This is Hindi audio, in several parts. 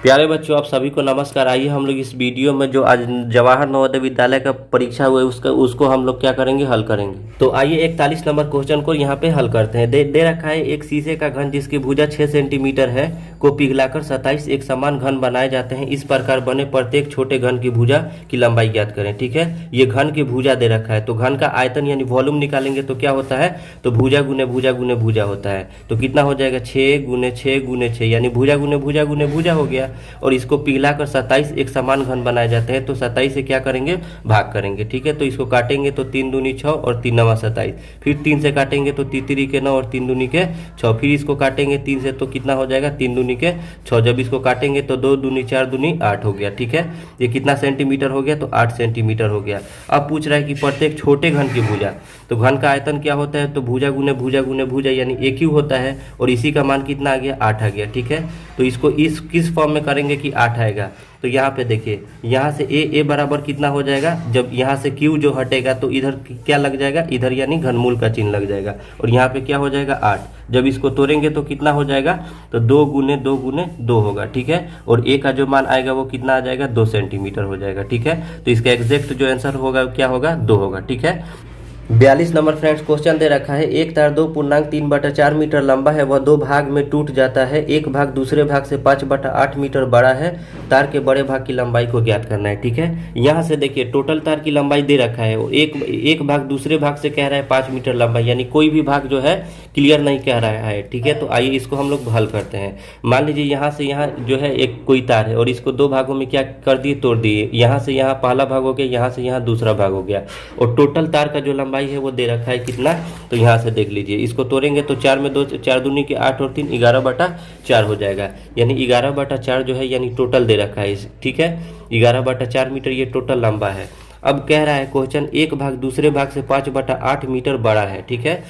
प्यारे बच्चों, आप सभी को नमस्कार। आइए हम लोग इस वीडियो में जो आज जवाहर नवोदय विद्यालय का परीक्षा हुआ है उसको हम लोग क्या करेंगे, हल करेंगे। तो आइए 41 नंबर क्वेश्चन को यहाँ पे हल करते हैं। दे रखा है एक शीशे का घन जिसकी भुजा 6 सेंटीमीटर है को पिघलाकर 27 एक समान घन बनाए जाते हैं। इस प्रकार बने प्रत्येक छोटे घन की भुजा की लंबाई ज्ञात करें। ठीक है, ये घन की भुजा दे रखा है तो घन का आयतन यानी वॉल्यूम निकालेंगे तो क्या होता है, तो भुजा गुने भुजा गुने भुजा होता है। तो कितना हो जाएगा, 6 गुने 6 गुने 6 यानी भुजा गुने भुजा गुने भुजा हो गया। और इसको पिघलाकर 27 एक समान घन बनाए जाते हैं तो 27 से क्या करेंगे, भाग करेंगे। ठीक है, तो इसको काटेंगे तो 3 दूनी 6 और 3 नवा 27, फिर 3 से काटेंगे तो 3 के 9 और 3 दूनी के 6, फिर इसको काटेंगे 3 से तो कितना हो जाएगा, 3 दूनी के 6। जब इसको काटेंगे तो 2 दूनी 4 दूनी 8 हो गया। ठीक है, ये कितना सेंटीमीटर हो गया, तो 8 सेंटीमीटर हो गया। अब पूछ रहा है कि प्रत्येक छोटे घन की भुजा, तो घन का आयतन क्या होता है, तो भुजा गुने भुजा गुने भुजा यानी एक ही होता है और इसी का मान कितना आ गया, 8 आ गया। ठीक है, तो इसको इस किस फॉर्म में करेंगे कि 8 आएगा। तो यहाँ पे देखिए, यहाँ से ए बराबर कितना हो जाएगा, जब यहाँ से क्यू जो हटेगा तो इधर क्या लग जाएगा, इधर यानी घनमूल का चिन्ह लग जाएगा और यहाँ पे क्या हो जाएगा 8। जब इसको तोड़ेंगे तो कितना हो जाएगा, तो 2 गुने 2 गुने 2 होगा। ठीक है, और ए का जो मान आएगा वो कितना आ जाएगा, 2 सेंटीमीटर हो जाएगा। ठीक है, तो इसका एग्जैक्ट जो आंसर होगा क्या होगा, 2 होगा। ठीक है, 42 नंबर फ्रेंड्स क्वेश्चन दे रखा है। एक तार 2.3/4 मीटर लंबा है, वह 2 भाग में टूट जाता है। एक भाग दूसरे भाग से 5/8 मीटर बड़ा है। तार के बड़े भाग की लंबाई को ज्ञात करना है। ठीक है, यहाँ से देखिए टोटल तार की लंबाई दे रखा है, एक भाग दूसरे भाग से कह रहा है 5 मीटर लंबाई, यानी कोई भी भाग जो है क्लियर नहीं कह रहा है। ठीक है, तो आइए इसको हम लोग हल करते हैं। मान लीजिए यहाँ से यहाँ जो है एक कोई तार है और इसको 2 भागों में क्या कर दिए, तोड़ दिए। यहाँ से यहाँ पहला भाग हो गया, यहाँ से यहाँ दूसरा भाग हो गया और टोटल तार का जो लंबाई है वो दे रखा है कितना, तो यहाँ से देख लीजिए। इसको तोड़ेंगे तो 4 में 2 4 दूनी के 8 और 3 11/4 हो जाएगा, यानी 11/4 जो है यानी टोटल दे रखा है। ठीक है, 11/4 मीटर ये टोटल लंबा है। अब कह रहा है क्वेश्चन एक भाग दूसरे भाग से 5/8 मीटर बड़ा है। ठीक है,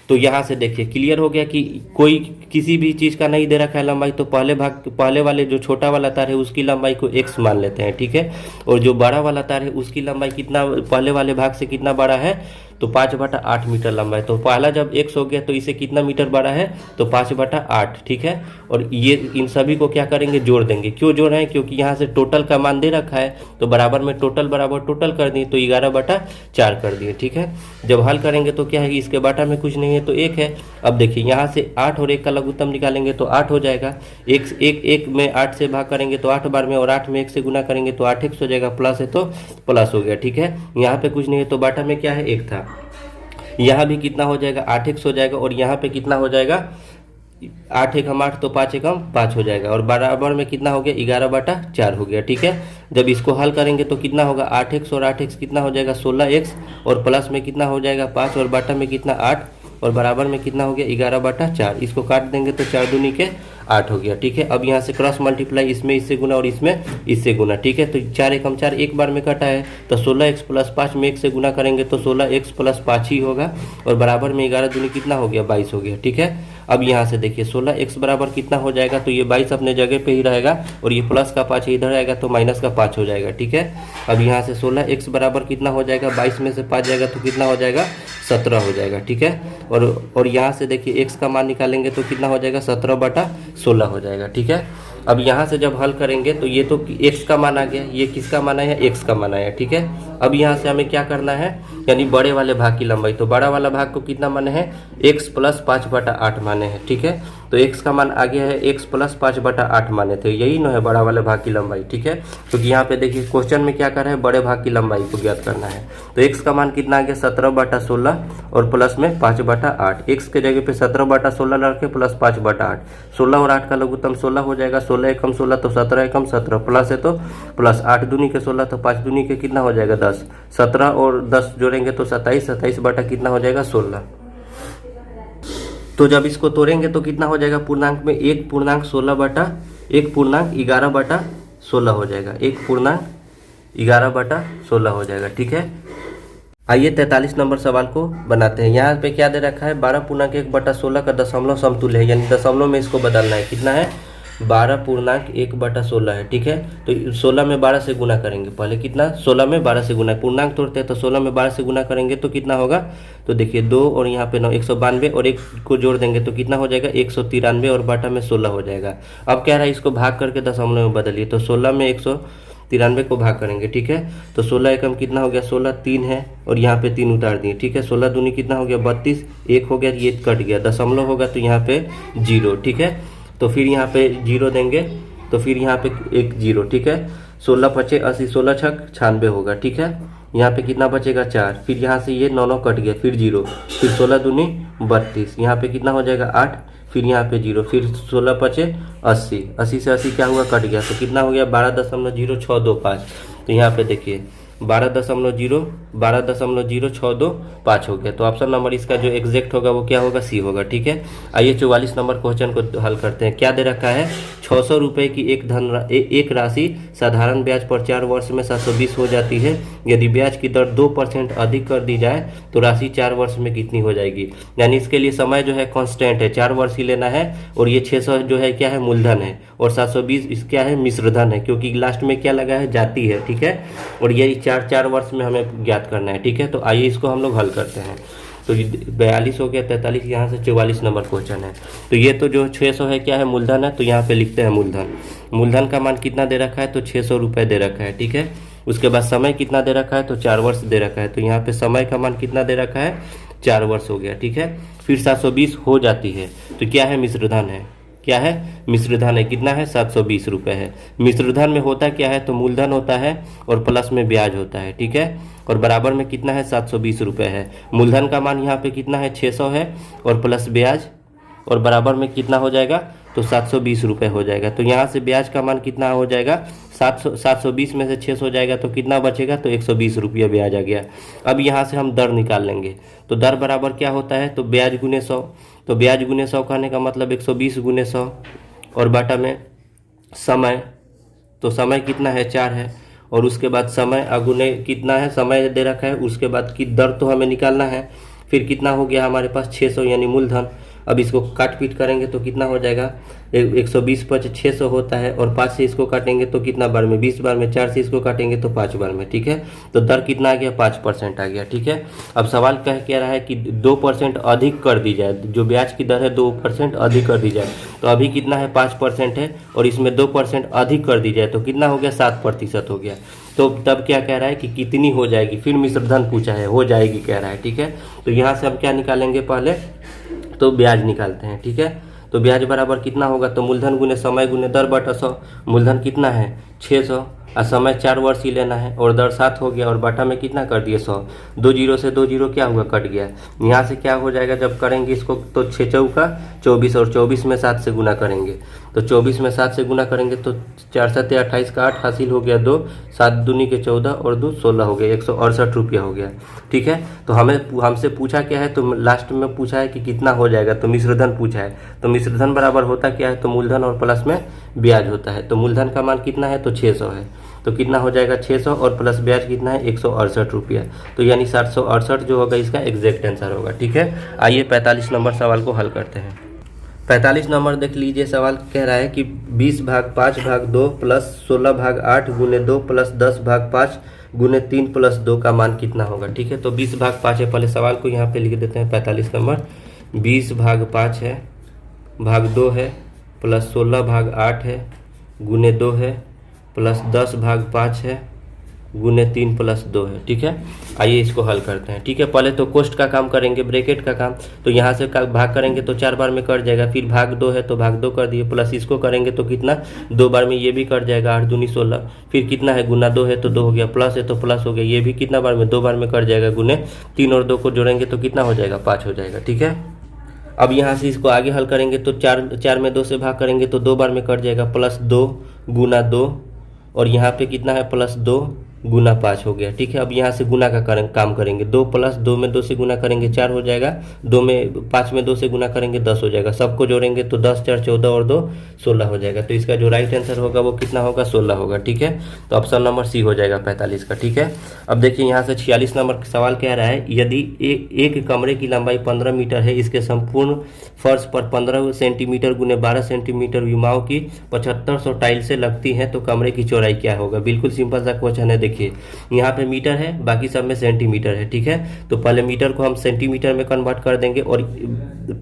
तो यहाँ से देखिए क्लियर हो गया कि कोई किसी भी चीज़ का नहीं दे रखा है लंबाई, तो पहले वाले जो छोटा वाला तार है उसकी लंबाई को x मान लेते हैं। ठीक है, और जो बड़ा वाला तार है उसकी लंबाई कितना, पहले वाले भाग से कितना बड़ा है, तो 5/8 मीटर लंबा है। तो पहला जब x हो गया तो इसे कितना मीटर बड़ा है, तो 5/8। ठीक है, और ये इन सभी को क्या करेंगे, जोड़ देंगे। क्यों जोड़ रहे हैं, क्योंकि यहाँ से टोटल का मान दे रखा है तो बराबर में टोटल बराबर टोटल कर दिए तो 11/4 कर दिए। ठीक है, जब हल करेंगे तो क्या है, इसके बाटा में कुछ नहीं है तो 1 है। अब देखिए यहाँ से 8 और 1 का लघुत्तम निकालेंगे तो 8 हो जाएगा। एक में 8 से भाग करेंगे तो 8 बार में, और 8 में 1 से गुना करेंगे तो 8x हो जाएगा, प्लस है तो प्लस हो गया। ठीक है, यहाँ पे कुछ नहीं है तो बाटा में क्या है, 1 था। यहाँ भी कितना हो जाएगा, 8x हो जाएगा, और यहाँ पे कितना हो जाएगा, 8 एकम 8 तो 5 एकम 5 हो जाएगा, और बराबर में कितना हो गया, 11/4 हो गया। ठीक है, जब इसको हल करेंगे तो कितना होगा, 8x और 8x कितना हो जाएगा, 16x, और प्लस में कितना हो जाएगा 5, और बाटा में कितना 8, और बराबर में कितना हो गया 11/4। इसको काट देंगे तो 4 दूनी के 8 हो गया। ठीक है, अब यहाँ से क्रॉस मल्टीप्लाई, इसमें इससे गुना और इसमें इससे गुना। ठीक है, तो 4 एकम 4 एक बार में कटा है तो 16x + 5 में 1 से गुना करेंगे तो 16x + 5 ही होगा, और बराबर में 11 दूनी कितना हो गया, 22 हो गया। ठीक है, अब यहाँ से देखिए 16x बराबर कितना हो जाएगा, तो ये 22 अपने जगह पे ही रहेगा, और ये प्लस का 5 इधर आएगा तो माइनस का 5 हो जाएगा। ठीक है, अब यहाँ से 16x बराबर कितना हो जाएगा, 22 में से 5 जाएगा तो कितना हो जाएगा, 17 हो जाएगा। ठीक है, और यहाँ से देखिए x का मान निकालेंगे तो कितना हो जाएगा, 17/16 हो जाएगा। ठीक है, अब यहाँ से जब हल करेंगे तो ये तो x का मान आ गया, ये किसका मान आया, x का मान आया। ठीक है, अब यहाँ से हमें क्या करना है, यानी बड़े वाले भाग की लंबाई, तो बड़ा वाला भाग को कितना माने हैं, x + 5/8 माने हैं। ठीक है, तो x का मान आ गया है, x + 5/8 माने थे, यही ना है बड़ा वाले भाग की लंबाई। ठीक है, क्योंकि यहाँ पे देखिए क्वेश्चन में क्या कर रहा है, बड़े भाग की लंबाई को ज्ञात करना है। तो x का मान कितना आ गया, 17/16 और प्लस में 5/8। x के जगह पे 17/16 रखे प्लस 5/8, 16 और 8 का लघुत्तम 16 हो जाएगा, 16 एकम 16 तो 17 एकम 17, प्लस है तो प्लस, 8 दूनी के 16 तो 5 दूनी के कितना हो जाएगा, 10, 17 और 10 जोड़ेंगे तो 27, 27 बटा कितना हो जाएगा, 16। तो जब इसको तोड़ेंगे तो कितना हो जाएगा, पूर्णांक में 1.11/16 हो जाएगा, 1.11/16 हो जाएगा। ठीक है, आइए 43 नंबर सवाल को बनाते हैं। यहाँ पे क्या दे रखा है, 12.1/16 का दशमलव समतुल्य है, यानी दशमलव में इसको बदलना है। कितना है, 12/1/16 है, ठीक है। तो 16 में 12 से गुना करेंगे, पहले कितना 16 में 12 से गुना, पूर्णांक तोड़ते हैं तो 16 में 12 से गुना करेंगे तो कितना होगा, तो देखिए 2 और यहाँ पे 9, 192 और 1 को जोड़ देंगे तो कितना हो जाएगा 193 और बाटा में 16 हो जाएगा। अब क्या रहा है, इसको भाग करके दशमलव में बदलिए, तो 16 में 193 को भाग करेंगे, ठीक है। तो 16 एकम कितना हो गया, 16 3 है और यहाँ पे 3 उतार दिए, ठीक है। 16 दूनी कितना हो गया 32, 1 हो गया, ये कट गया, दशमलव होगा तो यहाँ पे 0, ठीक है। तो फिर यहाँ पे 0 देंगे तो फिर यहाँ पे एक 0, ठीक है। 16 पचे 80, 16 छक 96 होगा, ठीक है। यहाँ पे कितना बचेगा 4, फिर यहाँ से ये 9 9 कट गया, फिर 0, फिर 16 दूनी 32, यहाँ पे कितना हो जाएगा 8, फिर यहाँ पे 0, फिर 16 पचे 80, 80 से 80 क्या हुआ कट गया, तो कितना हो गया 12.0625। तो यहाँ पे देखिए 12.0625 हो गया। तो ऑप्शन नंबर इसका जो एग्जैक्ट होगा वो क्या होगा, सी होगा, ठीक है। आइए 44 नंबर क्वेश्चन को हल करते हैं। क्या दे रखा है, 600 रुपये की एक राशि साधारण ब्याज पर 4 वर्ष में 720 हो जाती है। यदि ब्याज की दर 2% अधिक कर दी जाए तो राशि 4 वर्ष में कितनी हो जाएगी। यानी इसके लिए समय जो है कांस्टेंट है, 4 वर्ष ही लेना है, और ये 600 जो है क्या है मूलधन है, और 720 इस क्या है मिश्रधन है, क्योंकि लास्ट में क्या लगा है जाति है, ठीक है। और ये 4 वर्ष में हमें ज्ञात करना है, ठीक है। तो आइए इसको हम लोग हल करते हैं। तो 42 हो गया, 43, यहाँ से 44 नंबर क्वेश्चन है। तो ये तो जो 600 है क्या है मूलधन है, तो यहाँ पे लिखते हैं मूलधन। मूलधन का मान कितना दे रखा है, तो 600 रुपये दे रखा है, ठीक है। उसके बाद समय कितना दे रखा है, तो 4 वर्ष दे रखा है, तो यहाँ पे समय का मान कितना दे रखा है 4 वर्ष हो गया, ठीक है। फिर 720 हो जाती है, तो क्या है मिश्रधन है, क्या है मिश्रधन है, कितना है 720 रुपये है। मिश्रधन में होता क्या है, तो मूलधन होता है और प्लस में ब्याज होता है, ठीक है। और बराबर में कितना है 720 रुपये है। मूलधन का मान यहाँ पे कितना है 600 है और प्लस ब्याज, और बराबर में कितना हो जाएगा, तो 720 रुपये हो जाएगा। तो यहाँ से ब्याज का मान कितना हो जाएगा 720 में से 600 हो जाएगा तो कितना बचेगा, तो 120 रुपया ब्याज आ गया। अब यहाँ से हम दर निकाल लेंगे, तो दर बराबर क्या होता है, तो ब्याज गुने 100, तो ब्याज गुने 100 कहने का मतलब 120 गुने 100 और बाटा में समय, तो समय कितना है 4 है, और उसके बाद समय अगुने कितना है समय दे रखा है, उसके बाद की दर तो हमें निकालना है। फिर कितना हो गया हमारे पास 600 यानी मूलधन। अब इसको काट पीट करेंगे तो कितना हो जाएगा 120 पच 600 होता है, और 5 से इसको काटेंगे तो कितना बार में 20 बार में, 4 से इसको काटेंगे तो 5 बार में, ठीक है। तो दर कितना आ गया 5% आ गया, ठीक है। अब सवाल कह रहा है कि 2% अधिक कर दी जाए, जो ब्याज की दर है 2% अधिक कर दी जाए। तो अभी कितना है 5% है, और इसमें 2% अधिक कर दी जाए तो कितना हो गया 7% हो गया। तो तब क्या कह रहा है कि कितनी हो जाएगी, फिर मिश्रधन पूछा है, हो जाएगी कह रहा है, ठीक है। तो यहाँ से हम क्या निकालेंगे, पहले तो ब्याज निकालते हैं, ठीक है। तो ब्याज बराबर कितना होगा, तो मूलधन गुने समय गुने दर बटा 100। मूलधन कितना है 600 और समय 4 वर्ष ही लेना है, और दर 7 हो गया, और बाटा में कितना कर दिए 100। 2 जीरो से 2 जीरो क्या हुआ कट गया। यहाँ से क्या हो जाएगा जब करेंगे इसको, तो 6 चौका 24, और 24 में 7 से गुना करेंगे, तो 24 में 7 से गुना करेंगे तो 4 7 28 का 8 हासिल हो गया 2, 7 दूनी के 14 और 2 16 हो गया, 168 रुपया हो गया, ठीक है। तो हमसे पूछा क्या है, तो लास्ट में पूछा है कि कितना हो जाएगा, तो मिश्रधन पूछा है। तो मिश्रधन बराबर होता क्या है, तो मूलधन और प्लस में ब्याज होता है। तो मूलधन का मान कितना है, तो 600 है, तो कितना हो जाएगा 600 और प्लस ब्याज कितना है 168 रुपया। तो यानी 768 जो होगा इसका एग्जैक्ट आंसर होगा, ठीक है। आइए 45 नंबर सवाल को हल करते हैं। 45 नंबर देख लीजिए, सवाल कह रहा है कि 20/5/2 प्लस 16/8 गुने 2 प्लस 10/5 गुने 3 प्लस 2 का मान कितना होगा, ठीक है। तो 20/5 है, पहले सवाल को यहाँ पे लिख देते हैं 45 नंबर। 20/5 है, भाग 2 है, प्लस 16/8 है, गुने 2 है, प्लस 10/5 है, गुने 3 प्लस 2 है, ठीक है। आइए इसको हल करते हैं, ठीक है। पहले तो कोष्ट का काम करेंगे, ब्रैकेट का काम, तो यहाँ से भाग करेंगे तो 4 बार में कट जाएगा, फिर भाग 2 है तो भाग 2 कर दिए, प्लस इसको करेंगे तो कितना 2 बार में ये भी कट जाएगा, 8 दूनी 16, फिर कितना है गुना 2 है तो 2 हो गया, प्लस है तो प्लस हो गया, ये भी कितना बार में 2 बार में कट जाएगा, गुने 3 और 2 को जोड़ेंगे तो कितना हो जाएगा 5 हो जाएगा, ठीक है। अब यहाँ से इसको आगे हल करेंगे तो 4 में 2 से भाग करेंगे तो 2 बार में कट जाएगा, प्लस 2 गुना 2, और यहाँ पे कितना है प्लस 2 गुना 5 हो गया। ठीक है, अब यहाँ से गुना का काम करेंगे। 2 प्लस 2 में 2 से गुना करेंगे 4 हो जाएगा, 2 में 5 में 2 से गुना करेंगे 10 हो जाएगा। सबको जोड़ेंगे तो 10 4 14 और 2 16 हो जाएगा। तो इसका जो राइट आंसर होगा वो कितना होगा, 16 होगा। ठीक है, तो ऑप्शन नंबर सी हो जाएगा 45 का। ठीक है, अब देखिए यहाँ से 46 नंबर का सवाल कह रहा है, यदि एक कमरे की लंबाई 15 मीटर है, इसके संपूर्ण फर्श पर 15 सेंटीमीटर गुने 12 सेंटीमीटर विमाओं की 7500 टाइल्सें लगती हैं, तो कमरे की चौड़ाई क्या होगा। बिल्कुल सिंपल सा क्वेश्चन है। देखिए यहाँ पे मीटर है, बाकी सब में सेंटीमीटर है। ठीक है, तो पहले मीटर को हम सेंटीमीटर में कन्वर्ट कर देंगे, और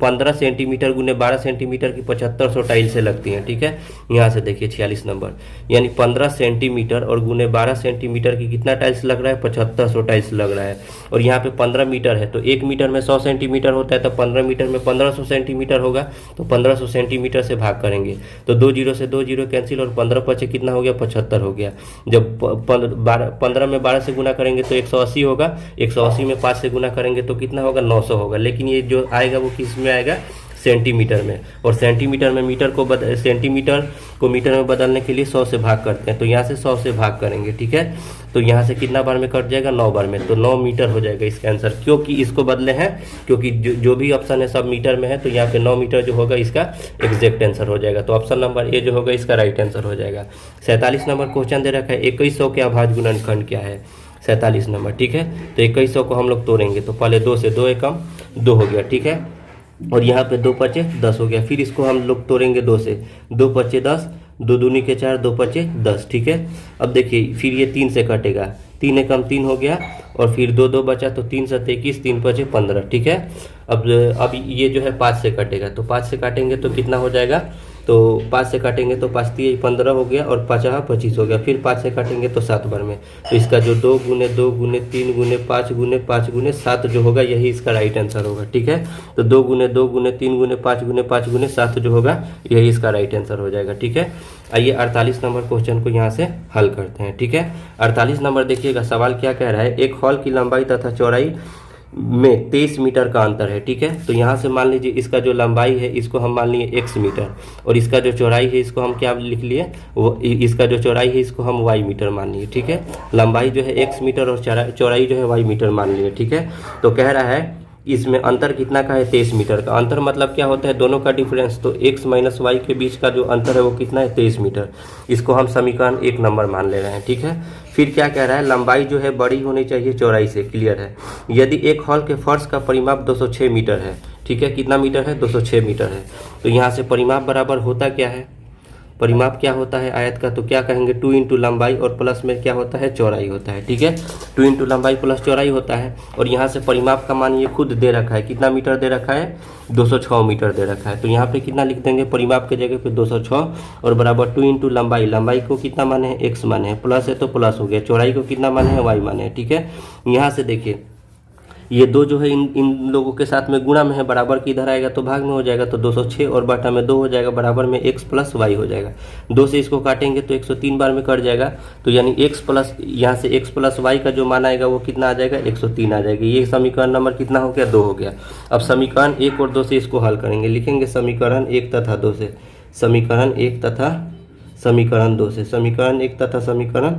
15 सेंटीमीटर गुने 12 सेंटीमीटर की 7500 टाइल्सें लगती हैं। ठीक है, यहाँ से देखिए 46 नंबर, यानी 15 सेंटीमीटर और गुने 12 सेंटीमीटर की कितना टाइल्स लग रहा है, 7500 टाइल्स लग रहा है। और यहाँ पे 15 मीटर है, तो 1 मीटर में 100 सेंटीमीटर होता है, तो 15 मीटर में 1500 सेंटीमीटर होगा, तो 1500 सेंटीमीटर से भाग करेंगे तो 2 जीरो से 2 जीरो कैंसिल, और 15 पचे कितना हो गया, 75 हो गया। जब 15 में 12 से गुना करेंगे तो 180 होगा, 180 में 5 से गुना करेंगे तो कितना होगा, 900 होगा। लेकिन ये जो आएगा वो किस में आएगा, सेंटीमीटर में, और सेंटीमीटर में सेंटीमीटर को मीटर में बदलने के लिए 100 से भाग करते हैं, तो यहाँ से 100 से भाग करेंगे। ठीक है, तो यहाँ से कितना बार में कट जाएगा, 9 बार में, तो 9 मीटर हो जाएगा इसका आंसर। क्योंकि इसको बदले हैं, क्योंकि जो भी ऑप्शन है सब मीटर में है, तो यहाँ पे 9 मीटर जो होगा इसका एग्जैक्ट आंसर हो जाएगा। तो ऑप्शन नंबर ए जो होगा इसका राइट आंसर हो जाएगा। 47 नंबर क्वेश्चन दे रखा है, 2100 के अभाज्य गुणनखंड क्या है, 47 नंबर। ठीक है, तो 2100 को हम लोग तोड़ेंगे, तो पहले 2 से 2 एकम 2 हो गया। ठीक है, और यहाँ पे 2 पचे 10 हो गया। फिर इसको हम लोग तोड़ेंगे 2 से, 2 पचे 10, 2 दूनी के 4, 2 पचे 10। ठीक है, अब देखिए फिर ये 3 से कटेगा, 3 एकम 3 हो गया, और फिर 2 2 बचा, तो 3 7 21, 3 पचे 15। ठीक है, अब ये जो है 5 से कटेगा, तो 5 से काटेंगे तो कितना हो जाएगा, तो 5 से काटेंगे तो 5 3 15 हो गया, और 5 25 हो गया। फिर 5 से काटेंगे तो 7 बार में, तो इसका जो 2 गुने 2 गुने 3 गुने 5 गुने 5 गुने 7 जो होगा यही इसका राइट आंसर होगा। ठीक है, तो 2 गुने 2 गुने 3 गुने 5 गुने 5 गुने 7 जो होगा यही इसका राइट आंसर हो जाएगा। ठीक है, आइए 48 नंबर क्वेश्चन को यहाँ से हल करते हैं। ठीक है, 48 नंबर देखिएगा, सवाल क्या कह रहा है, एक हॉल की लंबाई तथा चौड़ाई में 23 मीटर का अंतर है। ठीक है, तो यहाँ से मान लीजिए इसका जो लंबाई है इसको हम मान लिए x मीटर, और इसका जो चौड़ाई है इसको हम क्या लिख लिए, वो इसका जो चौड़ाई है इसको हम y मीटर मान लिए। ठीक है, लंबाई जो है x मीटर और चौड़ाई जो है y मीटर मान लिए। ठीक है, तो कह रहा है इसमें अंतर कितना का है, 23 मीटर का। अंतर मतलब क्या होता है, दोनों का डिफरेंस, तो x माइनस वाई के बीच का जो अंतर है वो कितना है, 23 मीटर। इसको हम समीकरण 1 नंबर मान ले रहे हैं। ठीक है, फिर क्या कह रहा है, लंबाई जो है बड़ी होनी चाहिए चौड़ाई से, क्लियर है। यदि एक हॉल के फर्श का परिमाप 206 मीटर है, ठीक है, कितना मीटर है, 206 मीटर है, तो यहाँ से परिमाप बराबर होता क्या है, परिमाप क्या होता है आयत का, तो क्या कहेंगे, 2 इंटू लंबाई और प्लस में क्या होता है, चौड़ाई होता है। ठीक है, 2 इंटू लंबाई प्लस चौड़ाई होता है, और यहाँ से परिमाप का मान ये खुद दे रखा है, कितना मीटर दे रखा है, 206 मीटर दे रखा है। तो यहाँ पे कितना लिख देंगे, परिमाप के जगह पे 206 और बराबर 2 इंटू लंबाई, लंबाई को कितना माने है, x माने है, प्लस है तो प्लस हो गया, चौड़ाई को कितना माने है, y माने है। ठीक है, यहाँ से देखिए ये 2 जो है इन लोगों के साथ में गुणा में है, बराबर की इधर आएगा तो भाग में हो जाएगा, तो 206 और बटा में 2 हो जाएगा, बराबर में x प्लस वाई हो जाएगा। 2 से इसको काटेंगे तो 103 बार में कट जाएगा, तो यानी x प्लस, यहाँ से x प्लस वाई का जो मान आएगा वो कितना आ जाएगा, 103 आ जाएगा। ये समीकरण नंबर कितना हो गया, 2 हो गया। अब समीकरण 1 और 2 से इसको हल करेंगे, लिखेंगे समीकरण 1 तथा 2 से, समीकरण 1 तथा समीकरण 2 से, समीकरण 1 तथा समीकरण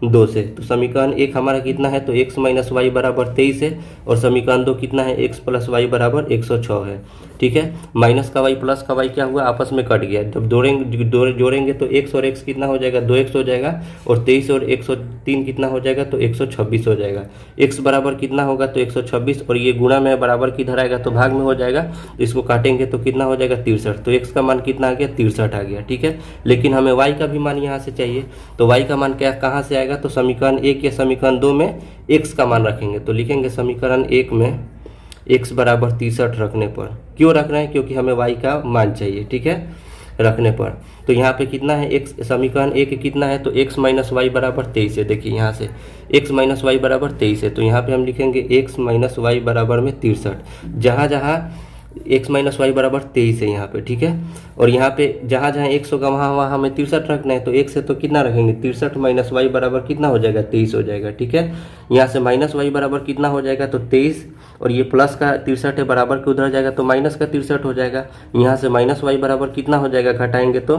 2 से। तो समीकरण 1 हमारा कितना है, तो x माइनस वाई बराबर 23 है, और समीकरण 2 कितना है, x प्लस वाई बराबर 106 है। ठीक है, माइनस का वाई प्लस का वाई क्या हुआ, आपस में कट गया। जब जोड़ेंगे तो x और x कितना हो जाएगा, 2x हो जाएगा, और 23 और 103 कितना हो जाएगा, तो 126 हो जाएगा। x बराबर कितना होगा, तो 126, और ये गुणा में बराबर किधर आएगा, तो भाग में हो जाएगा, इसको काटेंगे तो कितना हो जाएगा, 63। तो x का मान कितना आ गया, 63 आ गया। ठीक है, लेकिन हमें y का भी मान यहाँ से चाहिए, तो y का मान क्या कहाँ से आएगा, तो समीकरण 1 या समीकरण 2 में x का मान रखेंगे, तो लिखेंगे समीकरण 1 में x बराबर 63 रखने पर, क्यों रख रहे हैं, क्योंकि हमें y का मान चाहिए। ठीक है, रखने पर तो यहाँ पे कितना है, x समीकरण 1 कितना है, तो x माइनस वाई बराबर 23 है। देखिए यहाँ से x माइनस वाई बराबर 23 है, तो यहाँ पे हम लिखेंगे x माइनस वाई बराबर में 63। जहाँ जहाँ x माइनस वाई बराबर 23 है यहाँ पे, ठीक है। और यहाँ पे जहाँ जहाँ 100 होगा वहाँ वहाँ हमें 63 रखना है, तो 1 से तो कितना रखेंगे 63 माइनस वाई बराबर कितना हो जाएगा 23 हो जाएगा, ठीक है। यहाँ से माइनस वाई बराबर कितना हो जाएगा तो 23, और ये प्लस का 63 है बराबर के उधर जाएगा तो माइनस का 63 हो जाएगा। यहाँ से माइनस वाई बराबर कितना हो जाएगा घटाएंगे तो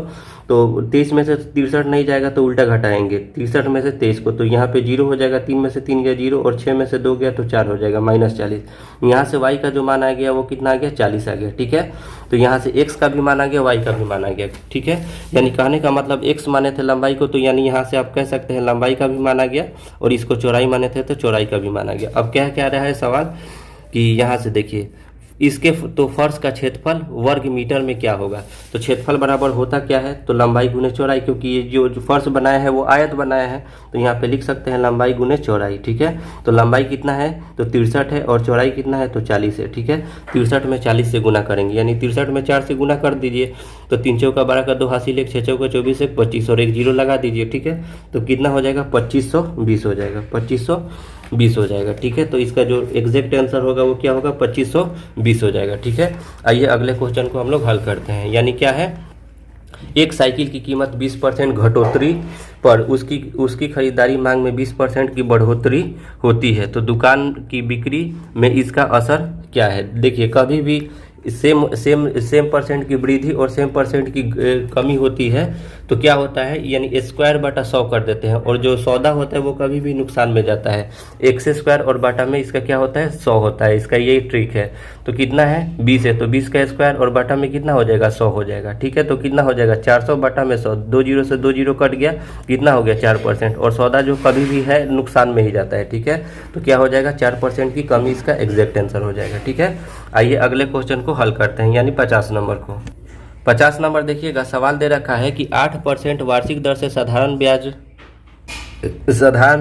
23 में से 63 नहीं जाएगा तो उल्टा घटाएंगे 63 में से 23 को, तो यहाँ पे 0 हो जाएगा, 3 में से 3 गया 0 और 6 में से 2 गया तो 4 हो जाएगा -40। यहाँ से y का जो मान आ गया वो कितना आ गया 40 आ गया, ठीक है। तो यहाँ से x का भी मान आ गया, y का भी मान आ गया, ठीक है। यानी कहने का मतलब x माने थे लंबाई को, तो यानी यहाँ से आप कह सकते हैं लंबाई का भी मान आ गया, और इसको चौड़ाई माने थे तो चौड़ाई का भी मान आ गया। अब क्या रहा है सवाल कि यहाँ से देखिए इसके तो फर्श का क्षेत्रफल वर्ग मीटर में क्या होगा, तो क्षेत्रफल बराबर होता क्या है तो लंबाई गुने चौड़ाई, क्योंकि ये जो फर्श बनाया है वो आयत बनाया है, तो यहाँ पे लिख सकते हैं लंबाई गुने चौड़ाई, ठीक है। तो लंबाई कितना है तो 63 है और चौड़ाई कितना है तो 40 है, ठीक है। 63 में 40 से गुना करेंगे, यानी 63 में 4 से गुना कर दीजिए, तो 3 चौका 12 का 2 हासिल 1, 6 चौका 24 1 25 और 1 जीरो लगा दीजिए, ठीक है। तो कितना हो जाएगा 2520 हो जाएगा, 2520 हो जाएगा, ठीक है। तो इसका जो एग्जैक्ट आंसर होगा वो क्या होगा 2520 हो जाएगा, ठीक है। आइए अगले क्वेश्चन को हम लोग हल करते हैं। यानी क्या है, एक साइकिल की कीमत 20% घटोतरी पर उसकी खरीदारी मांग में 20% की बढ़ोतरी होती है, तो दुकान की बिक्री में इसका असर क्या है। देखिए कभी भी सेम परसेंट की वृद्धि और सेम परसेंट की कमी होती है तो क्या होता है, यानी स्क्वायर बटा 100 कर देते हैं, और जो सौदा होता है वो कभी भी नुकसान में जाता है। x स्क्वायर और बाटा में इसका क्या होता है 100 होता है, इसका यही ट्रिक है। तो कितना है 20 है, तो 20 का स्क्वायर और बाटा में कितना हो जाएगा 100 हो जाएगा, ठीक है। तो कितना हो जाएगा 400 बटा में 100, 2 जीरो से 2 जीरो कट गया, कितना हो गया 4%, और सौदा जो कभी भी है नुकसान में ही जाता है, ठीक है। तो क्या हो जाएगा 4% की कमी इसका एग्जैक्ट आंसर हो जाएगा, ठीक है। आइए अगले क्वेश्चन को हल करते हैं, यानी 50 नंबर को। 50 नंबर देखिएगा, सवाल दे रखा है कि 8% वार्षिक दर से साधारण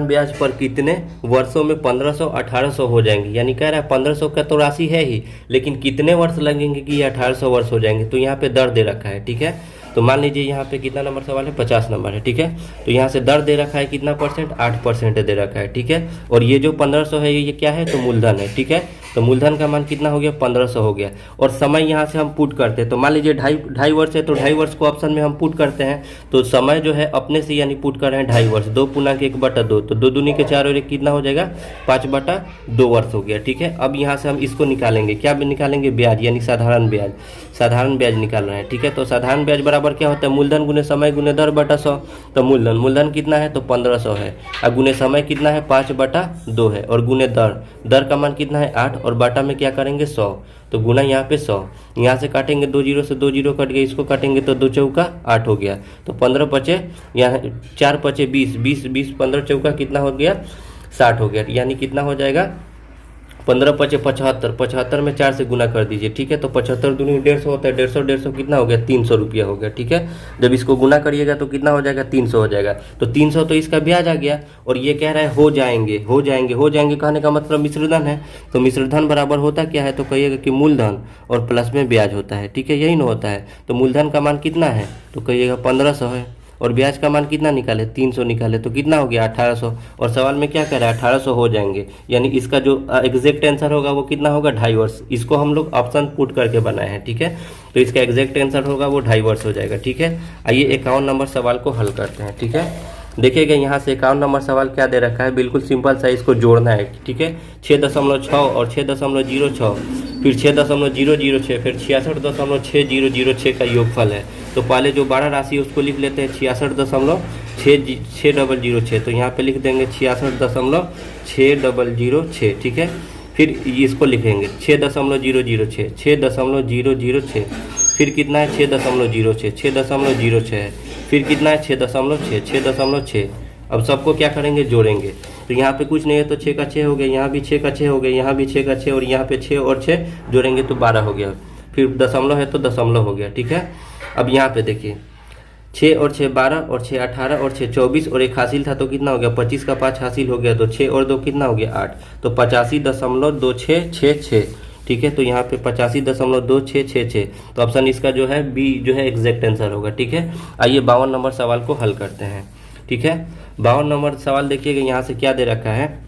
ब्याज पर कितने वर्षों में 1500 1800 हो जाएंगे। यानी कह रहा है 1500 का तो राशि है ही, लेकिन कितने वर्ष लगेंगे कि ये 1800 वर्ष हो जाएंगे। तो यहाँ पे दर दे रखा है, ठीक है। तो मान लीजिए यहाँ पे कितना नंबर सवाल है 50 नंबर है, ठीक है। तो यहाँ से दर दे रखा है कितना परसेंट 8% दे रखा है, ठीक है। और ये जो 1500 है ये क्या है तो मूलधन है, ठीक है। तो मूलधन का मान कितना हो गया 1500 हो गया, और समय यहाँ से हम पुट करते हैं। तो मान लीजिए ढाई वर्ष है तो 2.5 वर्ष को ऑप्शन में हम पुट करते हैं, तो समय जो है अपने से यानी पुट कर रहे हैं 2.5 वर्ष, 2×1/2, तो 2 दूनी के 4 और 1 कितना हो जाएगा 5/2 वर्ष हो गया, ठीक है। अब यहाँ से हम इसको निकालेंगे, क्या निकालेंगे ब्याज, यानी साधारण ब्याज निकाल रहे हैं, ठीक है। तो साधारण ब्याज बराबर क्या होता है मूलधन गुने समय गुने दर बटा 100। तो मूलधन कितना है तो 1500 है, और गुने समय कितना है 5/2 है, और गुने दर का मान कितना है 8, और बाटा में क्या करेंगे 100, तो गुना यहाँ पे 100, यहाँ से काटेंगे 2 जीरो से 2 जीरो कट गया, इसको काटेंगे तो 2 चौका 8 हो गया, तो 15 पचे यहाँ 4 पचे 20 15 चौका कितना हो गया 60 हो गया, यानी कितना हो जाएगा 15 पचे 75 में 4 से गुना कर दीजिए, ठीक है। तो 75 दूनी 150 होता है, 150 कितना हो गया 300 रुपया हो गया, ठीक है। जब इसको गुना करिएगा तो कितना हो जाएगा 300 हो जाएगा, तो 300 तो इसका ब्याज आ गया, और ये कह रहा है हो जाएंगे कहने का मतलब मिश्रधन है। तो मिश्रधन बराबर होता क्या है तो कहिएगा कि मूलधन और प्लस में ब्याज होता है, ठीक है, यही ना होता है। तो मूलधन का मान कितना है तो कहिएगा 1500 है, और ब्याज का मान कितना निकाले 300 निकाले, तो कितना हो गया 1800, और सवाल में क्या कह रहा है 1800 हो जाएंगे, यानी इसका जो एग्जैक्ट आंसर होगा वो कितना होगा 2.5 वर्ष। इसको हम लोग ऑप्शन पुट करके बनाए हैं, ठीक है। तो इसका एग्जैक्ट आंसर होगा वो 2.5 वर्ष हो जाएगा, ठीक है। आइए 51 नंबर सवाल को हल करते हैं, ठीक है। देखिएगा यहाँ से 51 नंबर सवाल क्या दे रखा है, बिल्कुल सिंपल सा इसको जोड़ना है, ठीक है। 6.6 और 6.06, फिर 6.006, फिर 66.6006 का योगफल है। तो पहले जो 12 राशि है उसको लिख लेते हैं 66.6006, तो यहाँ पे लिख देंगे 66.6006, ठीक है। फिर इसको लिखेंगे 6.006, फिर कितना है 6.06 है, फिर कितना है 6.6। अब सबको क्या करेंगे जोड़ेंगे, तो यहाँ पे कुछ नहीं है तो 6 का 6 हो गया, यहाँ भी 6 का 6 हो गया, यहाँ भी 6 का 6, और यहाँ पे 6 और 6 जोड़ेंगे तो 12 हो गया, फिर दशमलव है तो दशमलव हो गया, ठीक है। अब यहाँ पे देखिए 6 और 6 12 और 6 18 और 6 24 और 1 हासिल था तो कितना हो गया 25 का 5 हासिल हो गया, तो 6 और 2 कितना हो गया 8, तो 85.2666, ठीक है। तो यहाँ पे 85.2666, तो ऑप्शन इसका जो है बी जो है एग्जैक्ट आंसर होगा, ठीक है। आइए 52 नंबर सवाल को हल करते हैं, ठीक है। 52 नंबर सवाल देखिएगा यहाँ से क्या दे रखा है,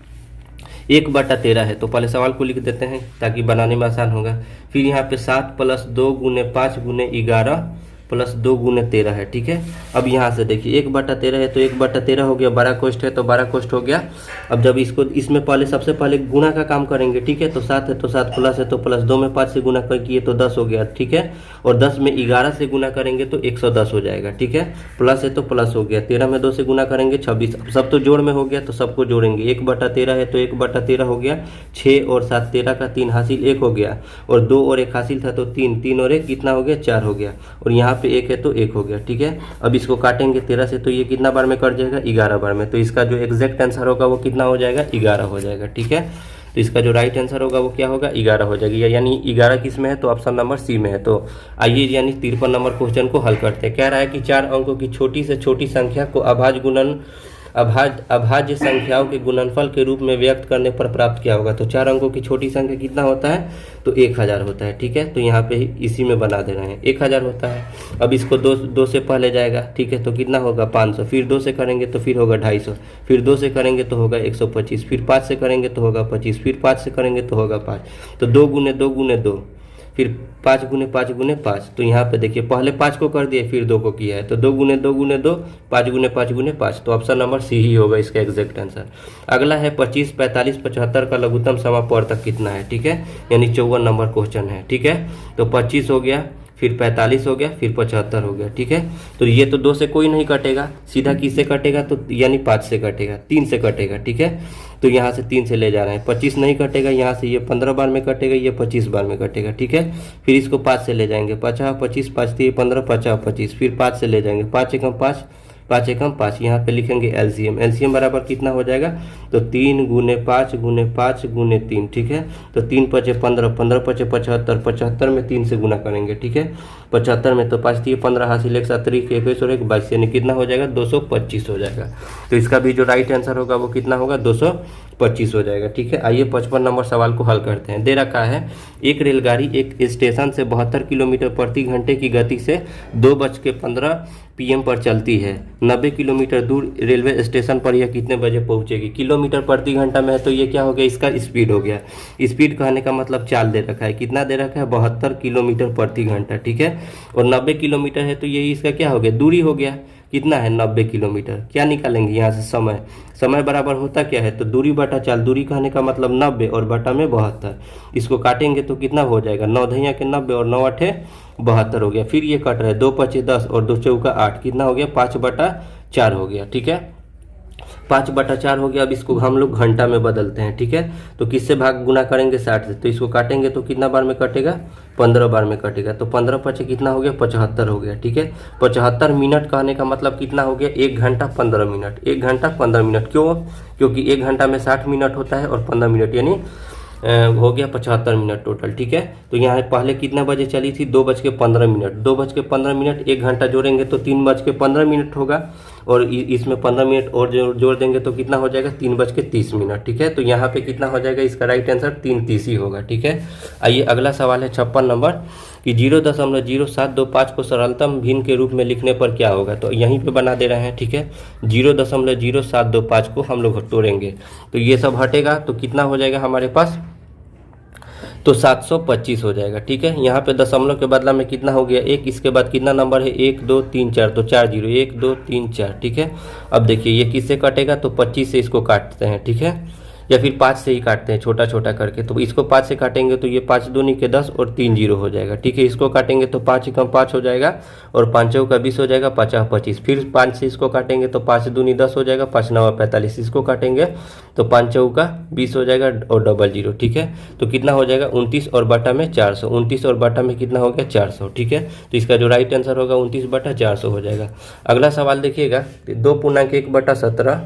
1/13 है, तो पहले सवाल को लिख देते हैं ताकि बनाने में आसान होगा। फिर यहाँ पे 7 + 2 × 5 × 11 + 2 × 13 है, ठीक है। अब यहाँ से देखिए 1/13 है तो 1/13 हो गया, 12 कोष्ठ है तो 12 कोष्ठ हो गया। अब जब इसको इसमें पहले सबसे पहले गुणा का काम करेंगे, ठीक है। तो 7 है तो 7, प्लस है तो प्लस, 2 में 5 से गुना किए तो 10 हो गया, ठीक है। और 10 में 11 से गुना करेंगे तो 110 हो जाएगा, ठीक है। प्लस है तो प्लस हो गया, 13 में 2 से गुना करेंगे 26। अब सब तो जोड़ में हो गया तो सबको जोड़ेंगे, 1/13 है तो 1/13 हो गया, 6 और 7 13 का 3 हासिल 1 हो गया, और 2 और 1 हासिल था तो 3, 3 और 1 कितना हो गया, 4 हो गया, और यहाँ पे 1 है तो 1 हो गया, ठीक है। अब इसको काटेंगे 13 से तो ये कितना बार में कट जाएगा, 11 बार में। तो इसका जो एग्जैक्ट आंसर होगा वो कितना हो जाएगा, 11 हो जाएगा, ठीक है। तो इसका जो राइट आंसर होगा वो क्या होगा, 11 हो जाएगी, यानी 11 किस में है, तो ऑप्शन नंबर सी में है। तो आइए यानी 53 नंबर क्वेश्चन को हल करते हैं। कह रहा है कि 4 अंकों की छोटी से छोटी संख्या को अभाज्य संख्याओं के गुणनफल के रूप में व्यक्त करने पर प्राप्त क्या होगा। तो 4 अंकों की छोटी संख्या कितना होता है, तो 1000 होता है, ठीक है। तो यहाँ पे इसी में बना दे रहे हैं, 1000 होता है। अब इसको 2 से पहले जाएगा, ठीक है, तो कितना होगा 500, फिर 2 से करेंगे तो फिर होगा 250, फिर 2 से करेंगे तो होगा 125, फिर 5 से करेंगे तो होगा 25, फिर 5 से करेंगे तो होगा 5। तो 2 × 2 × 2, फिर 5 × 5 × 5। तो यहाँ पे देखिए पहले 5 को कर दिए फिर 2 को किया है, तो 2 × 2 × 2, 5 × 5 × 5। तो ऑप्शन नंबर सी ही होगा इसका एग्जैक्ट आंसर। अगला है 25, 45, 75 का लघुत्तम समापवर्तक कितना है, ठीक है, यानी 54 नंबर क्वेश्चन है, ठीक है। तो 25 हो गया, फिर 45 हो गया, फिर 75 हो गया, ठीक है। तो ये तो 2 से कोई नहीं कटेगा, सीधा किससे कटेगा, तो यानी 5 से कटेगा, 3 से कटेगा, ठीक है। तो यहाँ से 3 से ले जा रहे हैं, 25 नहीं कटेगा, यहाँ से ये 15 बार में कटेगा, ये 25 बार में कटेगा, ठीक है। फिर इसको 5 से ले जाएंगे, 50 25 5 3 15 50 25, फिर 5 से ले जाएंगे, 5 एकम 5, 5 एकम 5। यहाँ पे लिखेंगे एलसीएम, एलसीएम बराबर कितना हो जाएगा, तो 3 × 5 × 5 × 3, ठीक है। तो 3 × 5 = 15, 15 × 5 = 75, 75 में 3 से गुना करेंगे, ठीक है। 75 में तो 5 3 15 हासिल 1 7 21 और 1 22, यानी कितना हो जाएगा, 225 हो जाएगा। तो इसका भी जो राइट आंसर होगा वो कितना होगा, 225 हो जाएगा, ठीक है। आइए 55 नंबर सवाल को हल करते हैं। दे रखा है एक रेलगाड़ी एक स्टेशन से 72 किलोमीटर प्रति घंटे की गति से 2:15 PM पर चलती है। 90 किलोमीटर दूर रेलवे स्टेशन पर यह कितने बजे पहुंचेगी। किलोमीटर प्रति घंटा में है तो ये क्या हो गया, इसका स्पीड हो गया। स्पीड कहने का मतलब चाल दे रखा है, कितना दे रखा है, 72 किलोमीटर प्रति घंटा, ठीक है। और 90 किलोमीटर है तो यही इसका क्या हो गया, दूरी हो गया। कितना है, 90 किलोमीटर। क्या निकालेंगे यहाँ से, समय। समय बराबर होता क्या है, तो दूरी बटा चाल। दूरी कहने का मतलब 90 और बटा में 72। इसको काटेंगे तो कितना हो जाएगा, 9 × 9 = 90 और 9 × 8 = 72 हो गया। फिर ये कट रहा है, 2 × 5 = 10 और 2 × 4 = 8, कितना हो गया, 5/4 हो गया, ठीक है। 5/4 हो गया। अब इसको हम लोग घंटा में बदलते हैं, ठीक है। तो किससे भाग गुना करेंगे, 60 से। तो इसको काटेंगे तो कितना बार में कटेगा, 15 बार में कटेगा। तो 15 × 5 कितना हो गया, 75 हो गया, ठीक है। 75 मिनट कहने का मतलब कितना हो गया, 1 घंटा 15 मिनट। 1 घंटा 15 मिनट क्यों, क्योंकि 1 घंटा में 60 मिनट होता है और 15 मिनट यानी हो गया 75 मिनट टोटल, ठीक है। तो यहाँ पहले कितना बजे चली थी, 2:15। 2:15 1 घंटा जोड़ेंगे तो 3:15 होगा, और इसमें 15 मिनट और जोड़ देंगे तो कितना हो जाएगा, 3:30, ठीक है। तो यहाँ पे कितना हो जाएगा, इसका राइट आंसर 3:30 ही होगा, ठीक है। आइए अगला सवाल है 56 नंबर कि 0.0725 को सरलतम भिन्न के रूप में लिखने पर क्या होगा। तो यहीं पे बना दे रहे हैं, ठीक है। 0.0725 को हम लोग तोड़ेंगे तो ये सब हटेगा तो कितना हो जाएगा हमारे पास, तो 725 हो जाएगा, ठीक है। यहाँ पे दशमलव के बदला में कितना हो गया, 1, इसके बाद कितना नंबर है, 1 2 3 4, तो 4 0, 1 2 3 4, ठीक है। अब देखिए ये किससे कटेगा, तो 25 से इसको काटते हैं, ठीक है, या फिर 5 से ही काटते हैं छोटा छोटा करके। तो इसको 5 से काटेंगे तो ये 5 दूनी के 10 और 3 0 हो जाएगा, ठीक है। इसको काटेंगे तो 5 × 5 हो जाएगा और 5 का 20 हो जाएगा, 50 25। फिर 5 से इसको काटेंगे तो 5 दूनी 10 हो जाएगा, 5 9 45। इसको काटेंगे तो 5 का 20 हो जाएगा और 00, ठीक है। तो कितना हो जाएगा, 29 और बटा में 400। 29 और बटा में कितना हो गया, 400, ठीक है। तो इसका जो राइट आंसर होगा 29/400 हो जाएगा। अगला सवाल देखिएगा, 2.1/17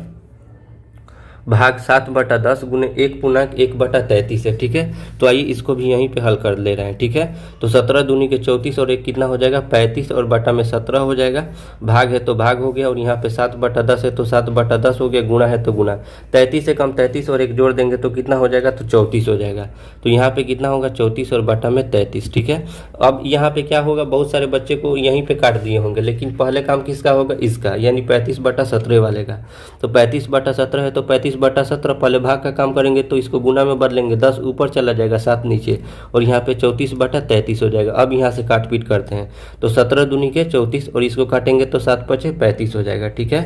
भाग 7/10 गुने 1.1/33 है, ठीक है। तो आइए इसको भी यहीं पे हल कर ले रहे हैं, ठीक है। तो 17 दूनी के 34 और 1 कितना हो जाएगा, 35 और बटा में 17 हो जाएगा। भाग है तो भाग हो गया, और यहाँ पे 7/10 है तो 7/10 हो गया, गुणा है तो गुणा। 33 से कम 33 और 1 जोड़ देंगे तो कितना हो जाएगा, तो 34 हो जाएगा। तो यहाँ पे कितना होगा, 34 और बटा में 33, ठीक है। अब यहाँ पे क्या होगा, बहुत सारे बच्चे को यहीं पे काट दिए होंगे, लेकिन पहले काम किसका होगा, इसका, यानी 35/17 वाले का। तो 35/17 है तो 35 34/17 पहले भाग का काम करेंगे तो इसको गुना में बदलेंगे, 10 ऊपर चला जाएगा 7 नीचे और यहाँ पे 34/33 हो जाएगा। अब यहाँ से काट पीट करते हैं तो 17 दूनी के 34 और इसको काटेंगे तो 7 पचे 35 हो जाएगा। ठीक है,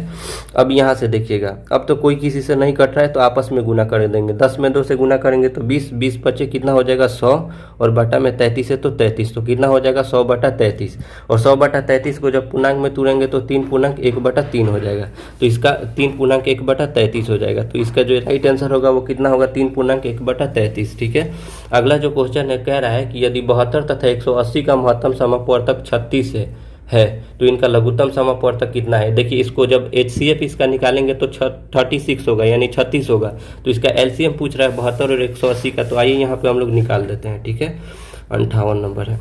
अब यहाँ से देखिएगा, अब तो कोई किसी से नहीं कट रहा है तो आपस में गुना कर देंगे। 10 में 2 से गुना करेंगे तो 20, 20 पचे कितना हो जाएगा 100 और बटा में 33 है तो 33, तो कितना हो जाएगा 100/33 और 100/33 को जब पूर्णांक में तुरेंगे तो 3 पूर्णांक 1/3 हो जाएगा, तो इसका 3 पूर्णांक 1/33 हो जाएगा। तो इसका जो राइट आंसर होगा वो कितना होगा 3 पूर्णांक 1/33। ठीक है, अगला जो क्वेश्चन है कह रहा है कि यदि 72 तथा 180 का महत्तम समापवर्तक 36 है तो इनका लघुत्तम समापवर्तक कितना है। देखिए इसको जब HCF इसका निकालेंगे तो 36 होगा यानी 36 होगा, तो इसका LCM पूछ रहा है 72 और 180 का, तो आइए यहाँ पे हम लोग निकाल देते हैं। ठीक है, 58 नंबर है,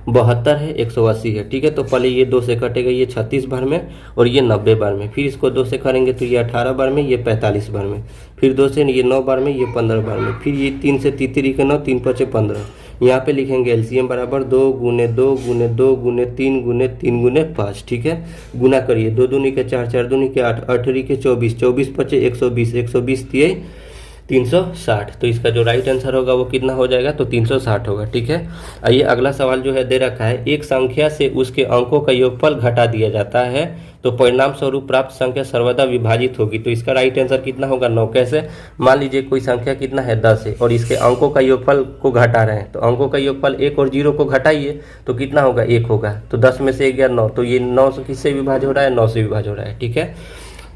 72 है 180 है। ठीक है, तो पहले ये 2 से कटेगा, ये 36 बार में और ये 90 बार में, फिर इसको 2 से करेंगे तो ये 18 बार में, ये 45 बार में, फिर 2 से ये 9 बार में, ये 15 बार में, फिर ये 3 से 3 के 9, 3 पचे 15। यहाँ पे लिखेंगे LCM बराबर 2 गुने 2 गुने 2 गुने 3 गुने 3 गुने 5। ठीक है, गुना करिए, 2 दूनी के 4, 4 दूनी के 8, 8 के 24, 24 पचे 120, 120 दिए 360, तो इसका जो राइट आंसर होगा वो कितना हो जाएगा तो 360 होगा। ठीक है, आइए अगला सवाल जो है दे रखा है, एक संख्या से उसके अंकों का योगफल घटा दिया जाता है तो परिणाम स्वरूप प्राप्त संख्या सर्वदा विभाजित होगी, तो इसका राइट आंसर कितना होगा 9। कैसे, मान लीजिए कोई संख्या कितना है 10 है और इसके अंकों का योगफल को घटा रहे हैं, तो अंकों का योगफल 1 और 0 को घटाइए तो कितना होगा 1 होगा, तो 10 में से 1 गया 9, तो ये 9 से किससे विभाज्य हो रहा है 9 से विभाज्य हो रहा है। ठीक है,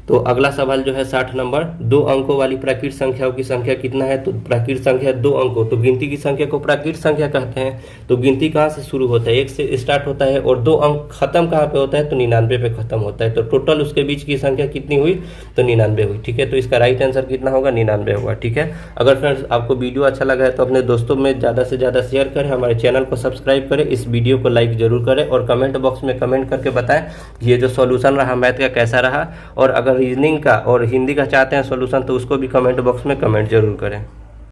तो अगला सवाल जो है 60 नंबर, 2 अंकों वाली प्राकृत संख्याओं की संख्या कितना है, तो प्राकृत संख्या 2 अंकों, तो गिनती की संख्या को प्राकृत संख्या कहते हैं। तो गिनती कहाँ से शुरू होता है, 1 से स्टार्ट होता है और 2 अंक खत्म कहाँ पे होता है तो 99 पे खत्म होता है, तो टोटल उसके बीच की संख्या कितनी हुई तो 99 हुई। ठीक है, तो इसका राइट आंसर कितना होगा 99 होगा। ठीक है, अगर फ्रेंड्स आपको वीडियो अच्छा लगा है तो अपने दोस्तों में ज़्यादा से ज़्यादा शेयर करें, हमारे चैनल को सब्सक्राइब करें, इस वीडियो को लाइक जरूर करें और कमेंट बॉक्स में कमेंट करके बताएं ये जो सॉल्यूशन रहा मैथ का कैसा रहा, और अगर रीजनिंग का और हिंदी का चाहते हैं सॉल्यूशन तो उसको भी कमेंट बॉक्स में कमेंट जरूर करें।